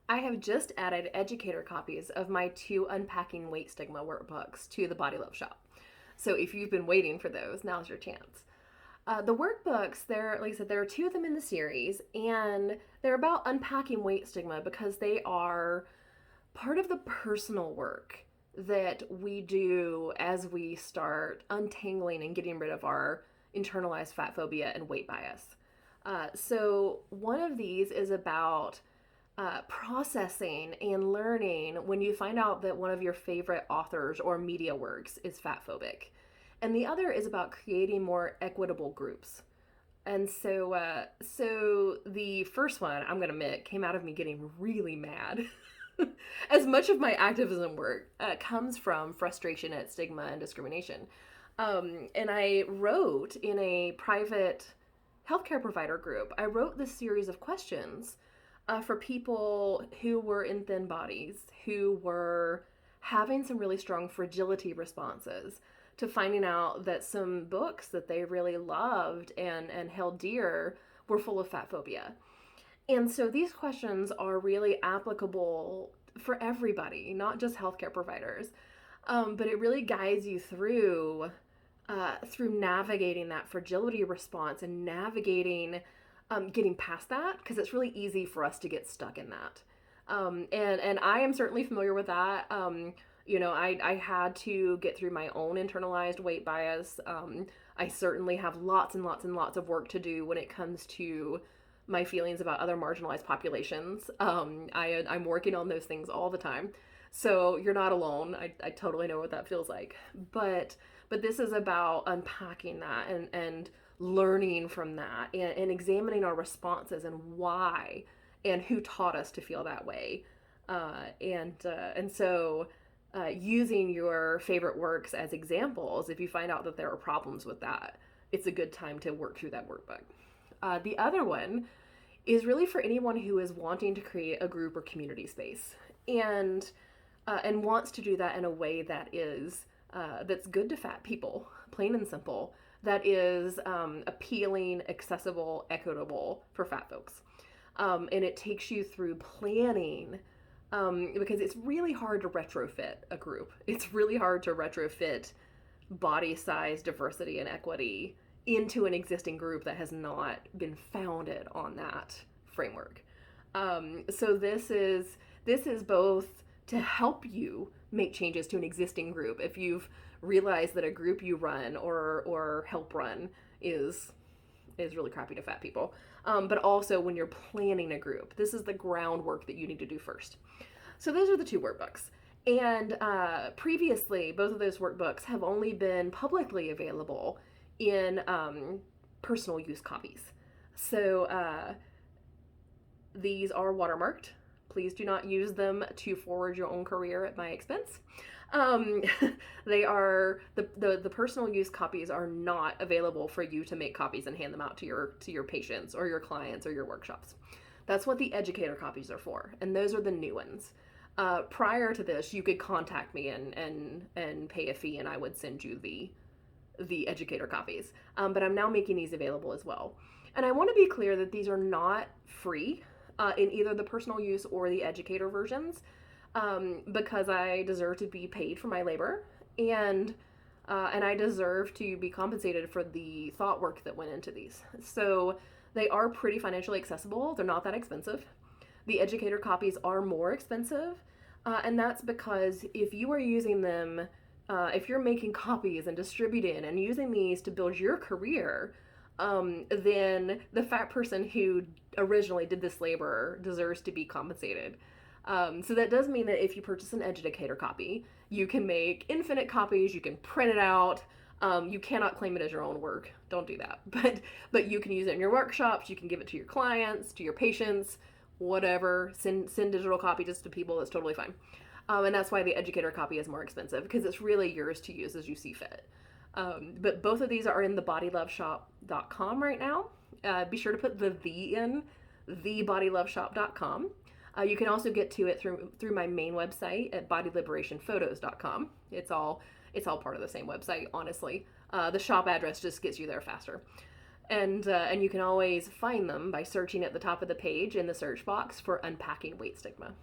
I have just added Educator copies of my 2 Unpacking Weight Stigma workbooks to the Body Love shop. So if you've been waiting for those, now's your chance. The workbooks, like I said, there are 2 of them in the series, and they're about unpacking weight stigma because they are part of the personal work that we do as we start untangling and getting rid of our internalized fat phobia and weight bias. So one of these is about processing and learning when you find out that one of your favorite authors or media works is fat phobic. And the other is about creating more equitable groups. And so the first one, I'm going to admit, came out of me getting really mad. As much of my activism work comes from frustration at stigma and discrimination. And I wrote in a private healthcare provider group, I wrote this series of questions for people who were in thin bodies, who were having some really strong fragility responses to finding out that some books that they really loved and held dear were full of fat phobia. And so these questions are really applicable for everybody, not just healthcare providers. But it really guides you through navigating that fragility response and navigating getting past that, because it's really easy for us to get stuck in that. And I am certainly familiar with that. I had to get through my own internalized weight bias. I certainly have lots and lots and lots of work to do when it comes to my feelings about other marginalized populations. I'm working on those things all the time. So you're not alone. I totally know what that feels like. But this is about unpacking that and learning from that and examining our responses and why and who taught us to feel that way. And so using your favorite works as examples, if you find out that there are problems with that, it's a good time to work through that workbook. The other one is really for anyone who is wanting to create a group or community space and wants to do that in a way that is that's good to fat people, plain and simple. That is appealing, accessible, equitable for fat folks. And it takes you through planning because it's really hard to retrofit a group. It's really hard to retrofit body size, diversity, and equity into an existing group that has not been founded on that framework. So this is both to help you make changes to an existing group if you've realized that a group you run or help run is really crappy to fat people. But also when you're planning a group, this is the groundwork that you need to do first. So those are the 2 workbooks. And previously, both of those workbooks have only been publicly available in personal use copies. So these are watermarked. Please do not use them to forward your own career at my expense. They are the personal use copies are not available for you to make copies and hand them out to your patients or your clients or your workshops. That's what the Educator copies are for, and those are the new ones. Prior to this, you could contact me and pay a fee, and I would send you the Educator copies. But I'm now making these available as well. And I want to be clear that these are not free in either the personal use or the Educator versions, because I deserve to be paid for my labor, and I deserve to be compensated for the thought work that went into these. So they are pretty financially accessible. They're not that expensive. The Educator copies are more expensive, and that's because if you are using them, if you're making copies and distributing and using these to build your career, then the fat person who originally did this labor deserves to be compensated. So that does mean that if you purchase an Educator copy, you can make infinite copies, you can print it out. You cannot claim it as your own work. Don't do that. But you can use it in your workshops, you can give it to your clients, to your patients, whatever. Send digital copies to people, that's totally fine. And that's why the Educator copy is more expensive, because it's really yours to use as you see fit. But both of these are in thebodyloveshop.com right now. Be sure to put the in, thebodyloveshop.com. You can also get to it through my main website at bodyliberationphotos.com. It's all part of the same website, honestly. The shop address just gets you there faster. And you can always find them by searching at the top of the page in the search box for Unpacking Weight Stigma.